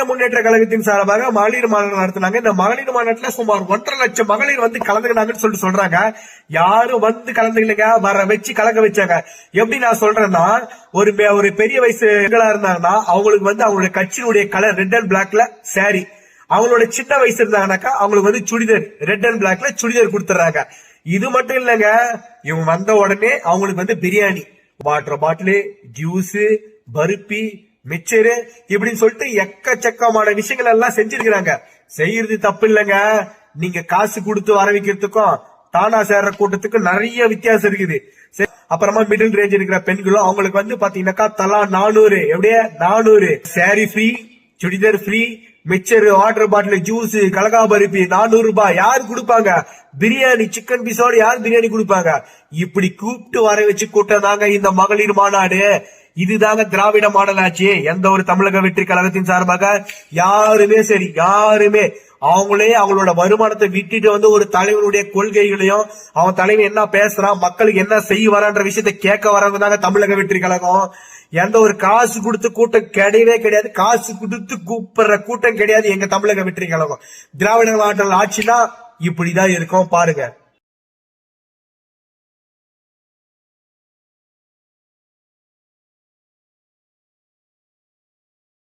முன்னேற்ற கழகத்தின் சார்பாக மகளிர் மாநாடு நடத்தினாங்க. இந்த மகளிர் மாநாட்டுல சுமார் 1.5 லட்சம் மகளிர் வந்து கலந்துக்கிட்டாங்கன்னு சொல்லிட்டு சொல்றாங்க. யாரும் வந்து கலந்துக்கலைங்க, வர வச்சு கலக்க வச்சாங்க. எப்படி நான் சொல்றேன்னா, ஒரு பெரிய வயசு இருந்தாங்கன்னா அவங்களுக்கு வந்து அவங்களுடைய கட்சியினுடைய கலர் ரெட் அண்ட் பிளாக்ல சாரி, அவங்களோட சின்ன வயசு இருந்தாங்கன்னாக்கா அவங்களுக்கு வந்து சுடிதார் ரெட் அண்ட் பிளாக்ல சுடிதார் கொடுத்துறாங்க. இது மட்டும் இல்லங்க, இவங்க வந்த உடனே அவங்களுக்கு வந்து பிரியாணி, வாட்டர் பாட்டிலு, ஜூஸ், பருப்பி, மிச்சரு இப்படின்னு சொல்லிட்டு எக்கச்சக்கமான விஷயங்கள் எல்லாம் செஞ்சிருக்கிறாங்க. செய்யறது தப்பு இல்லைங்க. நீங்க காசு கொடுத்து வர வைக்கிறதுக்கும் தானா சேர்ற கூட்டத்துக்கும் நிறைய வித்தியாசம் இருக்குது. அப்புறமா மிடில் ரேஞ்ச் இருக்கிற பெண்களும் அவங்களுக்கு வந்து பாத்தீங்கன்னாக்கா தலா 400, எப்படியே 400 sari free, churidar free, mixture, water bottle, juice, கலகா பருப்பி 400 ரூபாய். யாரு கொடுப்பாங்க? பிரியாணி, சிக்கன் பீஸோட யார் பிரியாணி கொடுப்பாங்க? இப்படி கூப்பிட்டு வர வச்சு கூட்டம் தாங்க இந்த மகளிர் மாநாடு. இதுதாங்க திராவிட மாடல் ஆட்சி. எந்த ஒரு தமிழக வெற்றி கழகத்தின் சார்பாக யாருமே சரி, யாருமே அவங்களே அவங்களோட வருமானத்தை விட்டுட்டு வந்து ஒரு தலைவனுடைய கொள்கைகளையும் அவன் தலைவன் என்ன பேசுறான், மக்களுக்கு என்ன செய்ய வரான்ற விஷயத்தை கேட்க வர்றதுதாங்க தமிழக வெற்றி கழகம். எந்த ஒரு காசு கொடுத்து கூட்டம் கிடையவே கிடையாது. காசு கொடுத்து கூப்பிடுற கூட்டம் கிடையாது எங்க தமிழக வெற்றி கழகம். திராவிட மாடல் ஆட்சினா இப்படிதான் இருக்கும் பாருங்க.